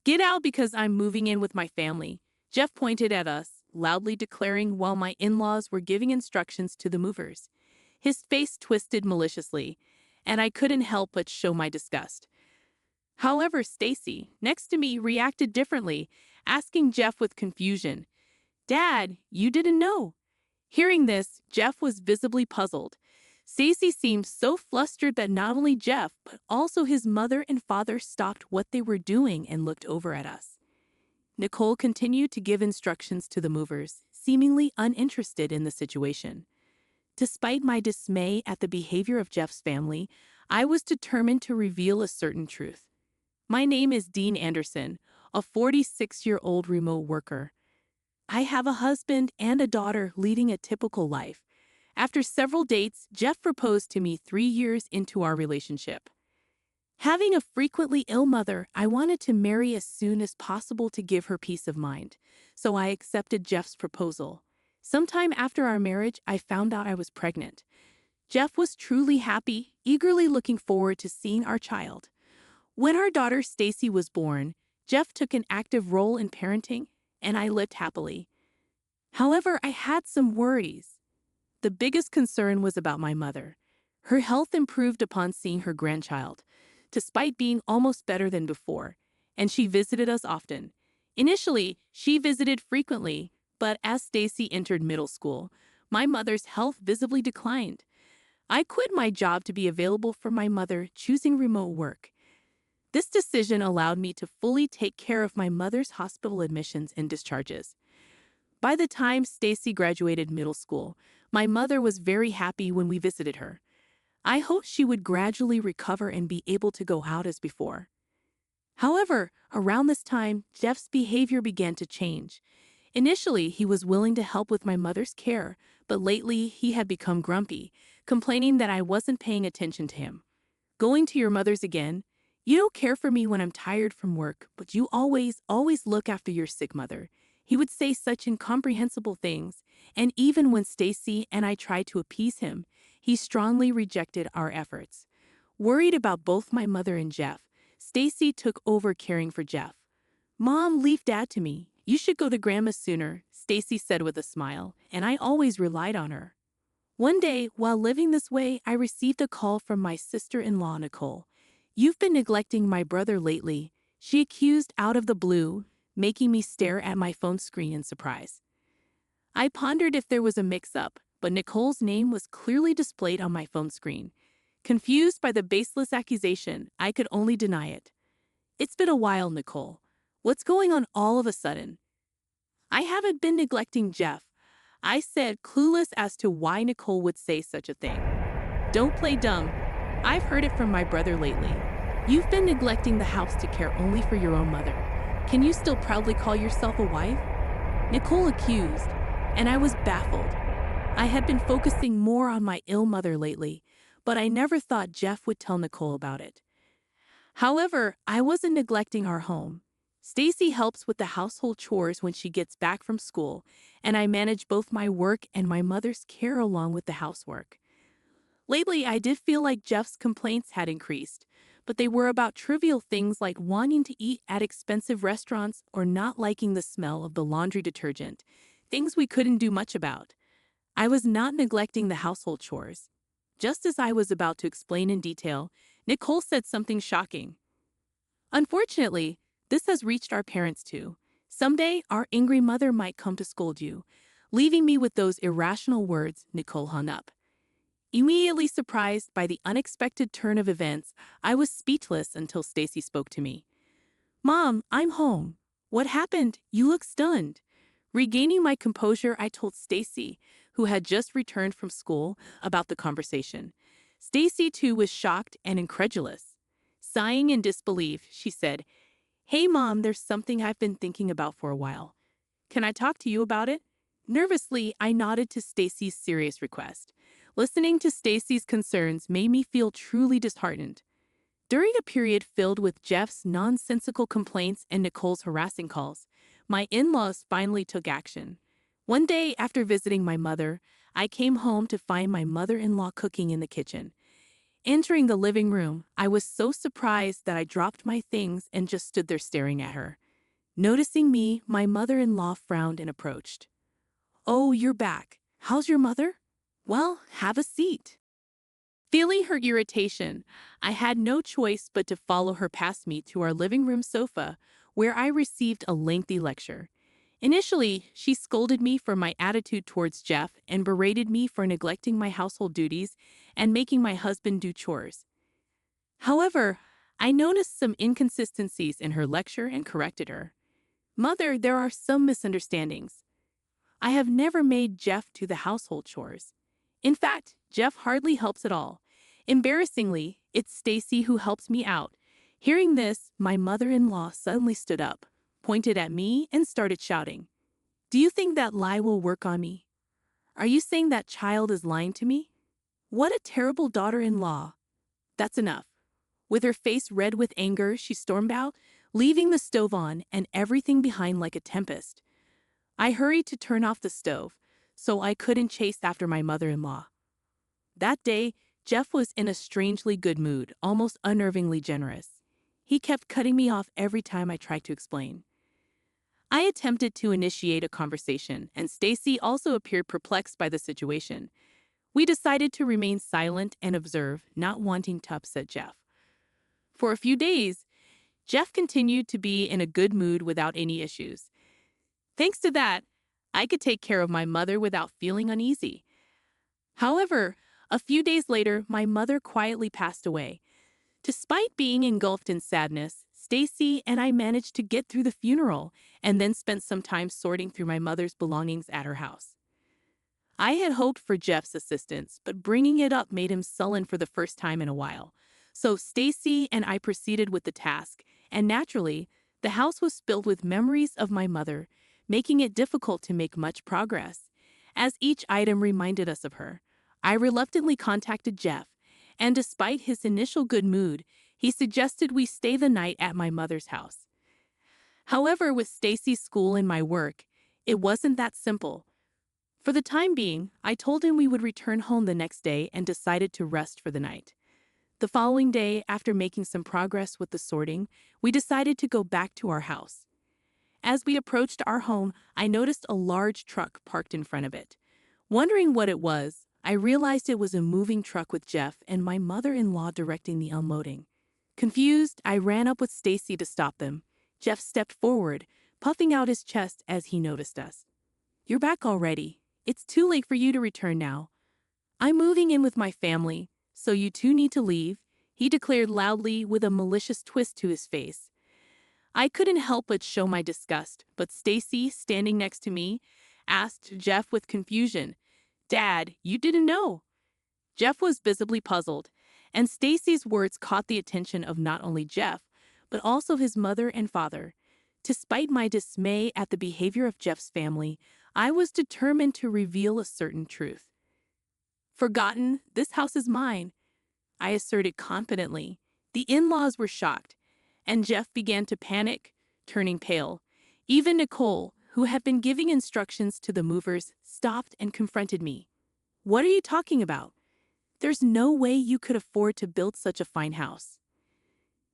Get out because I'm moving in with my family. Jeff pointed at us, loudly declaring while my in-laws were giving instructions to the movers. His face twisted maliciously, and I couldn't help but show my disgust. However, Stacy, next to me, reacted differently, asking Jeff with confusion, "Dad, you didn't know?" Hearing this, Jeff was visibly puzzled. Stacy seemed so flustered that not only Jeff, but also his mother and father stopped what they were doing and looked over at us. Nicole continued to give instructions to the movers, seemingly uninterested in the situation. Despite my dismay at the behavior of Jeff's family, I was determined to reveal a certain truth. My name is Dean Anderson, a 46-year-old remote worker. I have a husband and a daughter leading a typical life. After several dates, Jeff proposed to me 3 years into our relationship. Having a frequently ill mother, I wanted to marry as soon as possible to give her peace of mind, so I accepted Jeff's proposal. Sometime after our marriage, I found out I was pregnant. Jeff was truly happy, eagerly looking forward to seeing our child. When our daughter Stacy was born, Jeff took an active role in parenting, and I lived happily. However, I had some worries. The biggest concern was about my mother. Her health improved upon seeing her grandchild, despite being almost better than before, and she visited us often. Initially, she visited frequently, but as Stacy entered middle school, my mother's health visibly declined. I quit my job to be available for my mother, choosing remote work. This decision allowed me to fully take care of my mother's hospital admissions and discharges. By the time Stacy graduated middle school, my mother was very happy when we visited her. I hoped she would gradually recover and be able to go out as before. However, around this time, Jeff's behavior began to change. Initially, he was willing to help with my mother's care, but lately he had become grumpy, complaining that I wasn't paying attention to him. "Going to your mother's again? You don't care for me when I'm tired from work, but you always look after your sick mother." He would say such incomprehensible things, and even when Stacy and I tried to appease him, he strongly rejected our efforts. Worried about both my mother and Jeff, Stacy took over caring for Jeff. "Mom, leave Dad to me. You should go to Grandma sooner," Stacy said with a smile, and I always relied on her. One day, while living this way, I received a call from my sister-in-law, Nicole. "You've been neglecting my brother lately," she accused out of the blue, making me stare at my phone screen in surprise. I pondered if there was a mix-up, but Nicole's name was clearly displayed on my phone screen. Confused by the baseless accusation, I could only deny it. "It's been a while, Nicole. What's going on all of a sudden?" "I haven't been neglecting Jeff," I said, clueless as to why Nicole would say such a thing. "Don't play dumb. I've heard it from my brother lately. You've been neglecting the house to care only for your own mother. Can you still proudly call yourself a wife?" Nicole accused, and I was baffled. I had been focusing more on my ill mother lately, but I never thought Jeff would tell Nicole about it. However, I wasn't neglecting our home. Stacy helps with the household chores when she gets back from school, and I manage both my work and my mother's care along with the housework. Lately, I did feel like Jeff's complaints had increased, but they were about trivial things like wanting to eat at expensive restaurants or not liking the smell of the laundry detergent, things we couldn't do much about. I was not neglecting the household chores. Just as I was about to explain in detail, Nicole said something shocking. "Unfortunately, this has reached our parents too. Someday, our angry mother might come to scold you." Leaving me with those irrational words, Nicole hung up. Immediately surprised by the unexpected turn of events, I was speechless until Stacy spoke to me. "Mom, I'm home. What happened? You look stunned." Regaining my composure, I told Stacy, who had just returned from school, about the conversation. Stacy, too, was shocked and incredulous. Sighing in disbelief, she said, "Hey, Mom, there's something I've been thinking about for a while. Can I talk to you about it?" Nervously, I nodded to Stacy's serious request. Listening to Stacy's concerns made me feel truly disheartened. During a period filled with Jeff's nonsensical complaints and Nicole's harassing calls, my in-laws finally took action. One day after visiting my mother, I came home to find my mother-in-law cooking in the kitchen. Entering the living room, I was so surprised that I dropped my things and just stood there staring at her. Noticing me, my mother-in-law frowned and approached. "Oh, you're back. How's your mother?" "Well, have a seat." Feeling her irritation, I had no choice but to follow her past me to our living room sofa, where I received a lengthy lecture. Initially, she scolded me for my attitude towards Jeff and berated me for neglecting my household duties and making my husband do chores. However, I noticed some inconsistencies in her lecture and corrected her. "Mother, there are some misunderstandings. I have never made Jeff do the household chores. In fact, Jeff hardly helps at all. Embarrassingly, it's Stacy who helps me out." Hearing this, my mother-in-law suddenly stood up, pointed at me, and started shouting. "Do you think that lie will work on me? Are you saying that child is lying to me? What a terrible daughter-in-law. That's enough." With her face red with anger, she stormed out, leaving the stove on and everything behind like a tempest. I hurried to turn off the stove, so I couldn't chase after my mother-in-law. That day, Jeff was in a strangely good mood, almost unnervingly generous. He kept cutting me off every time I tried to explain. I attempted to initiate a conversation, and Stacy also appeared perplexed by the situation. We decided to remain silent and observe, not wanting to upset Jeff. For a few days, Jeff continued to be in a good mood without any issues. Thanks to that, I could take care of my mother without feeling uneasy. However, a few days later, my mother quietly passed away. Despite being engulfed in sadness, Stacy and I managed to get through the funeral and then spent some time sorting through my mother's belongings at her house. I had hoped for Jeff's assistance, but bringing it up made him sullen for the first time in a while. So Stacy and I proceeded with the task, and naturally, the house was filled with memories of my mother, making it difficult to make much progress. As each item reminded us of her, I reluctantly contacted Jeff, and despite his initial good mood, he suggested we stay the night at my mother's house. However, with Stacy's school and my work, it wasn't that simple. For the time being, I told him we would return home the next day and decided to rest for the night. The following day, after making some progress with the sorting, we decided to go back to our house. As we approached our home, I noticed a large truck parked in front of it. Wondering what it was, I realized it was a moving truck with Jeff and my mother-in-law directing the unloading. Confused, I ran up with Stacy to stop them. Jeff stepped forward, puffing out his chest as he noticed us. "You're back already. It's too late for you to return now. I'm moving in with my family, so you two need to leave," he declared loudly with a malicious twist to his face. I couldn't help but show my disgust, but Stacy, standing next to me, asked Jeff with confusion, "Dad, you didn't know?" Jeff was visibly puzzled, and Stacy's words caught the attention of not only Jeff, but also his mother and father. Despite my dismay at the behavior of Jeff's family, I was determined to reveal a certain truth. "Forgotten, this house is mine," I asserted confidently. The in-laws were shocked, and Jeff began to panic, turning pale. Even Nicole, who had been giving instructions to the movers, stopped and confronted me. "What are you talking about? There's no way you could afford to build such a fine house."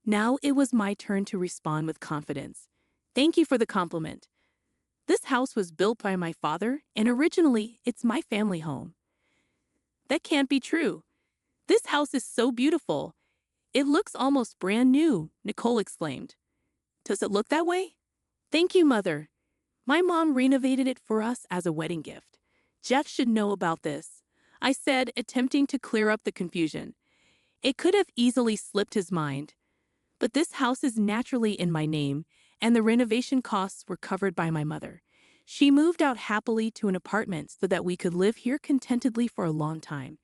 Now it was my turn to respond with confidence. "Thank you for the compliment. This house was built by my father, and originally it's my family home." "That can't be true. This house is so beautiful. It looks almost brand new," Nicole exclaimed. "Does it look that way?" "Thank you, Mother. My mom renovated it for us as a wedding gift. Jeff should know about this," I said, attempting to clear up the confusion. It could have easily slipped his mind. But this house is naturally in my name, and the renovation costs were covered by my mother. She moved out happily to an apartment so that we could live here contentedly for a long time.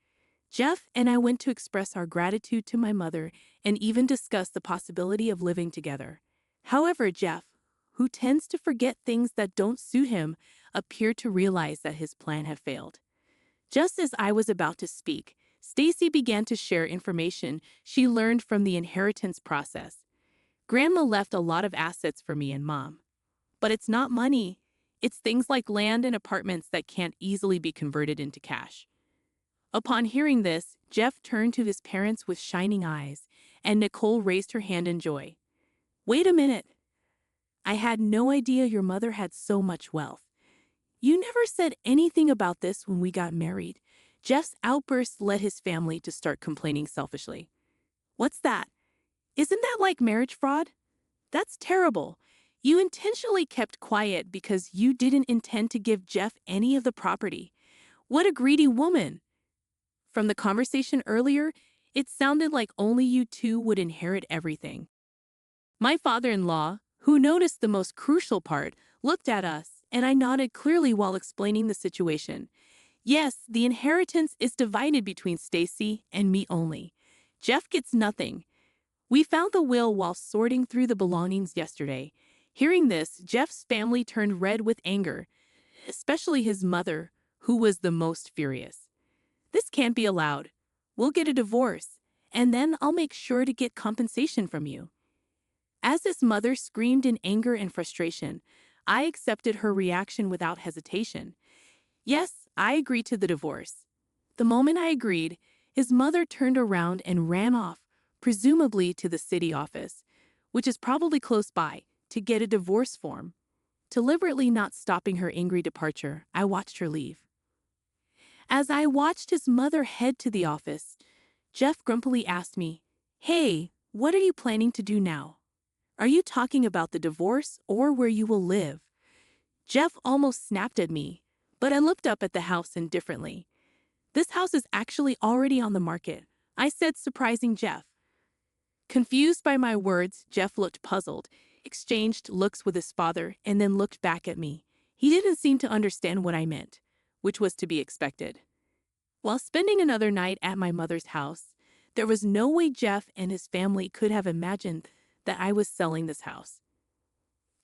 Jeff and I went to express our gratitude to my mother and even discuss the possibility of living together. However, Jeff, who tends to forget things that don't suit him, appeared to realize that his plan had failed. Just as I was about to speak, Stacy began to share information she learned from the inheritance process. "Grandma left a lot of assets for me and Mom. But it's not money. It's things like land and apartments that can't easily be converted into cash." Upon hearing this, Jeff turned to his parents with shining eyes, and Nicole raised her hand in joy. Wait a minute. I had no idea your mother had so much wealth. You never said anything about this when we got married. Jeff's outburst led his family to start complaining selfishly. What's that? Isn't that like marriage fraud? That's terrible. You intentionally kept quiet because you didn't intend to give Jeff any of the property. What a greedy woman. From the conversation earlier, it sounded like only you two would inherit everything. My father-in-law, who noticed the most crucial part, looked at us, and I nodded clearly while explaining the situation. Yes, the inheritance is divided between Stacy and me only. Jeff gets nothing. We found the will while sorting through the belongings yesterday. Hearing this, Jeff's family turned red with anger, especially his mother, who was the most furious. This can't be allowed. We'll get a divorce, and then I'll make sure to get compensation from you. As his mother screamed in anger and frustration, I accepted her reaction without hesitation. Yes, I agreed to the divorce. The moment I agreed, his mother turned around and ran off, presumably to the city office, which is probably close by, to get a divorce form. Deliberately not stopping her angry departure, I watched her leave. As I watched his mother head to the office, Jeff grumpily asked me, "Hey, what are you planning to do now? Are you talking about the divorce or where you will live?" Jeff almost snapped at me, but I looked up at the house indifferently. "This house is actually already on the market," I said, surprising Jeff. Confused by my words, Jeff looked puzzled, exchanged looks with his father, and then looked back at me. He didn't seem to understand what I meant, which was to be expected. While spending another night at my mother's house, there was no way Jeff and his family could have imagined that I was selling this house.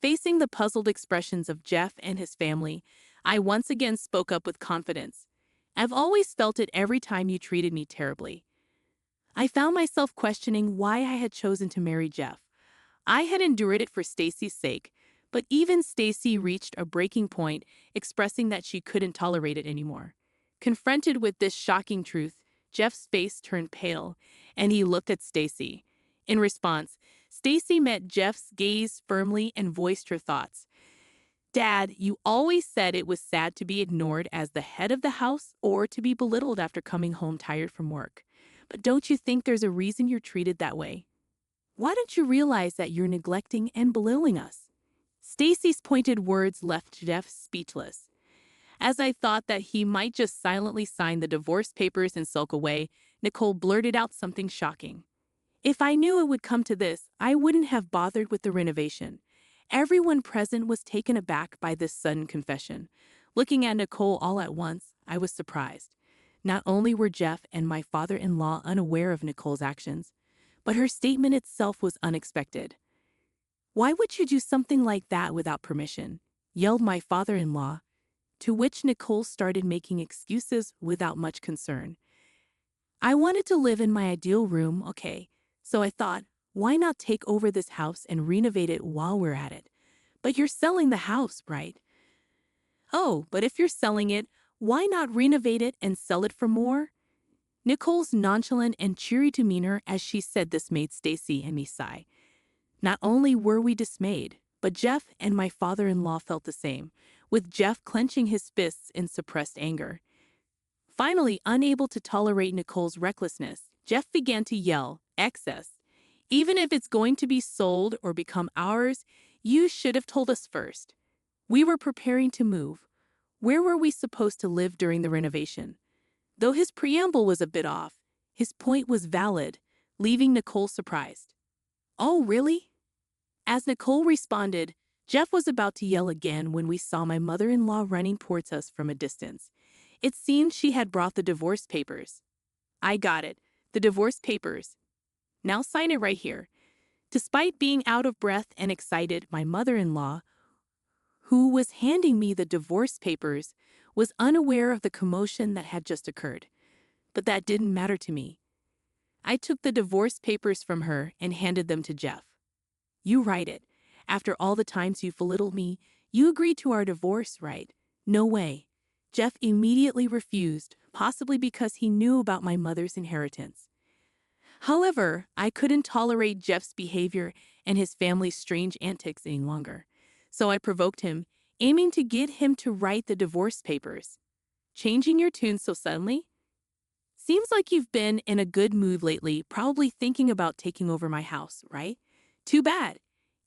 Facing the puzzled expressions of Jeff and his family, I once again spoke up with confidence. "I've always felt it every time you treated me terribly." I found myself questioning why I had chosen to marry Jeff. I had endured it for Stacy's sake, but even Stacy reached a breaking point, expressing that she couldn't tolerate it anymore. Confronted with this shocking truth, Jeff's face turned pale, and he looked at Stacy. In response, Stacy met Jeff's gaze firmly and voiced her thoughts. "Dad, you always said it was sad to be ignored as the head of the house or to be belittled after coming home tired from work. But don't you think there's a reason you're treated that way? Why don't you realize that you're neglecting and belittling us?" Stacy's pointed words left Jeff speechless. As I thought that he might just silently sign the divorce papers and sulk away, Nicole blurted out something shocking. "If I knew it would come to this, I wouldn't have bothered with the renovation." Everyone present was taken aback by this sudden confession. Looking at Nicole all at once, I was surprised. Not only were Jeff and my father-in-law unaware of Nicole's actions, but her statement itself was unexpected. "Why would you do something like that without permission?" yelled my father-in-law, to which Nicole started making excuses without much concern. "I wanted to live in my ideal room, okay, so I thought, why not take over this house and renovate it while we're at it? But you're selling the house, right?" "Oh, but if you're selling it, why not renovate it and sell it for more?" Nicole's nonchalant and cheery demeanor as she said this made Stacy and me sigh. Not only were we dismayed, but Jeff and my father-in-law felt the same, with Jeff clenching his fists in suppressed anger. Finally, unable to tolerate Nicole's recklessness, Jeff began to yell, "Excess! Even if it's going to be sold or become ours, you should have told us first. We were preparing to move. Where were we supposed to live during the renovation?" Though his preamble was a bit off, his point was valid, leaving Nicole surprised. "Oh, really?" As Nicole responded, Jeff was about to yell again when we saw my mother-in-law running towards us from a distance. It seemed she had brought the divorce papers. "I got it. The divorce papers. Now sign it right here." Despite being out of breath and excited, my mother-in-law, who was handing me the divorce papers, was unaware of the commotion that had just occurred. But that didn't matter to me. I took the divorce papers from her and handed them to Jeff. "You write it. After all the times you've belittled me, you agreed to our divorce, right?" "No way." Jeff immediately refused, possibly because he knew about my mother's inheritance. However, I couldn't tolerate Jeff's behavior and his family's strange antics any longer. So I provoked him, aiming to get him to write the divorce papers. Changing your tune so suddenly? Seems like you've been in a good mood lately, probably thinking about taking over my house, right? Too bad.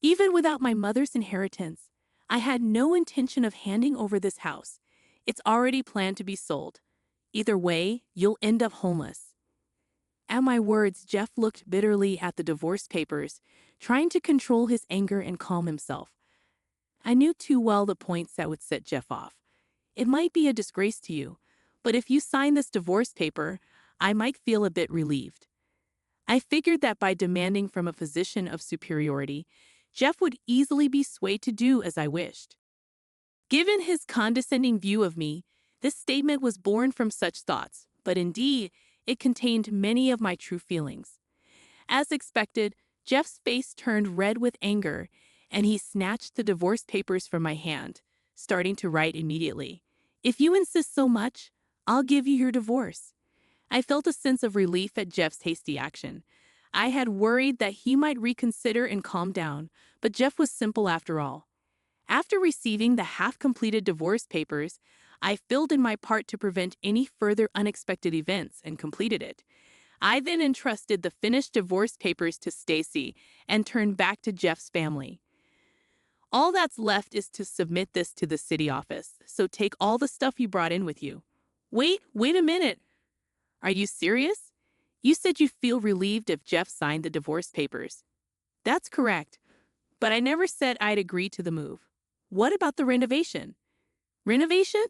Even without my mother's inheritance, I had no intention of handing over this house. It's already planned to be sold. Either way, you'll end up homeless. At my words, Jeff looked bitterly at the divorce papers, trying to control his anger and calm himself. I knew too well the points that would set Jeff off. It might be a disgrace to you, but if you sign this divorce paper, I might feel a bit relieved. I figured that by demanding from a position of superiority, Jeff would easily be swayed to do as I wished. Given his condescending view of me, this statement was born from such thoughts, but indeed, it contained many of my true feelings. As expected, Jeff's face turned red with anger, and he snatched the divorce papers from my hand, starting to write immediately. If you insist so much, I'll give you your divorce. I felt a sense of relief at Jeff's hasty action. I had worried that he might reconsider and calm down, but Jeff was simple after all. After receiving the half-completed divorce papers, I filled in my part to prevent any further unexpected events and completed it. I then entrusted the finished divorce papers to Stacy and turned back to Jeff's family. All that's left is to submit this to the city office, so take all the stuff you brought in with you. Wait a minute. Are you serious? You said you'd feel relieved if Jeff signed the divorce papers. That's correct, but I never said I'd agree to the move. What about the renovation? Renovation?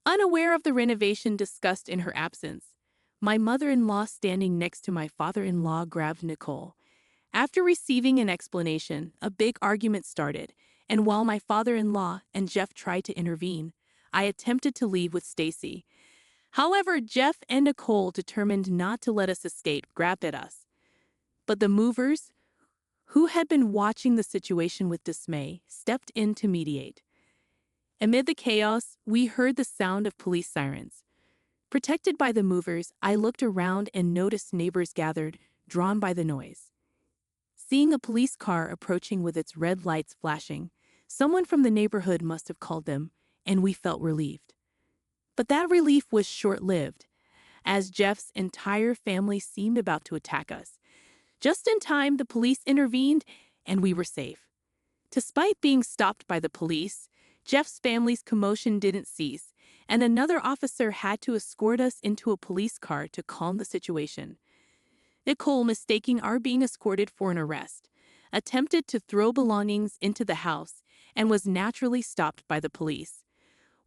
Unaware of the renovation discussed in her absence, my mother-in-law standing next to my father-in-law grabbed Nicole. After receiving an explanation, a big argument started, and while my father-in-law and Jeff tried to intervene, I attempted to leave with Stacy. However, Jeff and Nicole, determined not to let us escape, grabbed at us. But the movers, who had been watching the situation with dismay, stepped in to mediate. Amid the chaos, we heard the sound of police sirens. Protected by the movers, I looked around and noticed neighbors gathered, drawn by the noise. Seeing a police car approaching with its red lights flashing, someone from the neighborhood must have called them, and we felt relieved. But that relief was short-lived, as Jeff's entire family seemed about to attack us. Just in time, the police intervened, and we were safe. Despite being stopped by the police, Jeff's family's commotion didn't cease, and another officer had to escort us into a police car to calm the situation. Nicole, mistaking our being escorted for an arrest, attempted to throw belongings into the house and was naturally stopped by the police.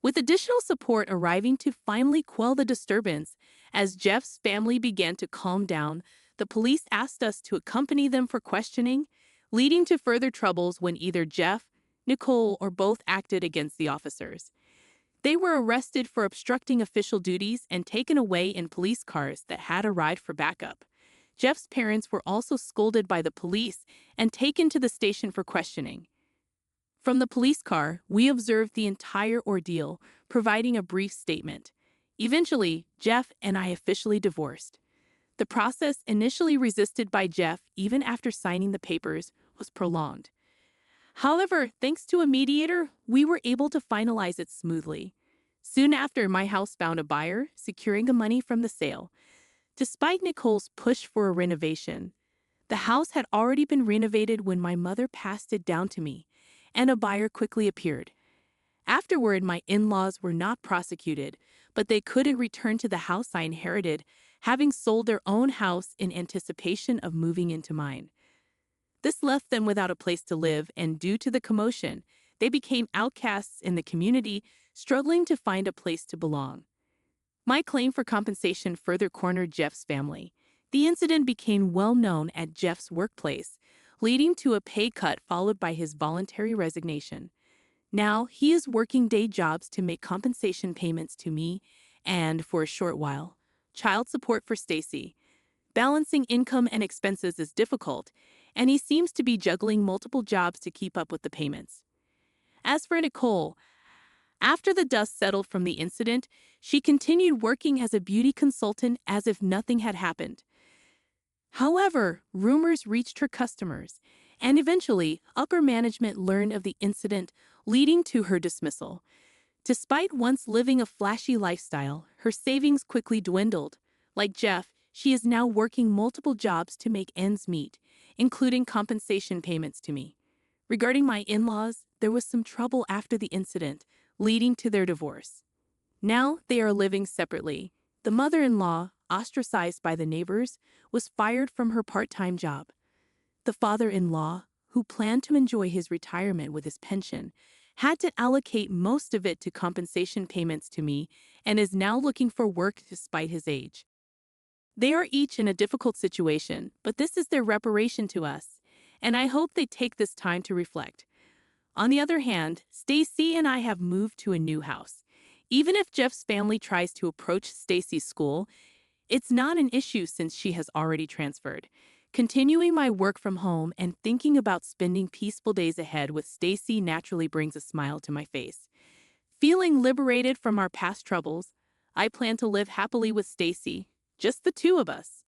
With additional support arriving to finally quell the disturbance, as Jeff's family began to calm down, the police asked us to accompany them for questioning, leading to further troubles when either Jeff, Nicole, or both acted against the officers. They were arrested for obstructing official duties and taken away in police cars that had arrived for backup. Jeff's parents were also scolded by the police and taken to the station for questioning. From the police car, we observed the entire ordeal, providing a brief statement. Eventually, Jeff and I officially divorced. The process, initially resisted by Jeff even after signing the papers, was prolonged. However, thanks to a mediator, we were able to finalize it smoothly. Soon after, my house found a buyer, securing the money from the sale. Despite Nicole's push for a renovation, the house had already been renovated when my mother passed it down to me, and a buyer quickly appeared. Afterward, my in-laws were not prosecuted, but they couldn't return to the house I inherited, having sold their own house in anticipation of moving into mine. This left them without a place to live, and due to the commotion, they became outcasts in the community, struggling to find a place to belong. My claim for compensation further cornered Jeff's family. The incident became well known at Jeff's workplace, leading to a pay cut followed by his voluntary resignation. Now, he is working day jobs to make compensation payments to me and, for a short while, child support for Stacy. Balancing income and expenses is difficult, and he seems to be juggling multiple jobs to keep up with the payments. As for Nicole, After the dust settled from the incident, she continued working as a beauty consultant as if nothing had happened. However, rumors reached her customers, and eventually, upper management learned of the incident, leading to her dismissal. Despite once living a flashy lifestyle, her savings quickly dwindled. Like Jeff, she is now working multiple jobs to make ends meet, including compensation payments to me. Regarding my in-laws, there was some trouble after the incident, leading to their divorce. Now they are living separately. The mother-in-law, ostracized by the neighbors, was fired from her part-time job. The father-in-law, who planned to enjoy his retirement with his pension, had to allocate most of it to compensation payments to me and is now looking for work despite his age. They are each in a difficult situation, but this is their reparation to us, and I hope they take this time to reflect. On the other hand, Stacy and I have moved to a new house. Even if Jeff's family tries to approach Stacy's school, it's not an issue since she has already transferred. Continuing my work from home and thinking about spending peaceful days ahead with Stacy naturally brings a smile to my face. Feeling liberated from our past troubles, I plan to live happily with Stacy, just the two of us.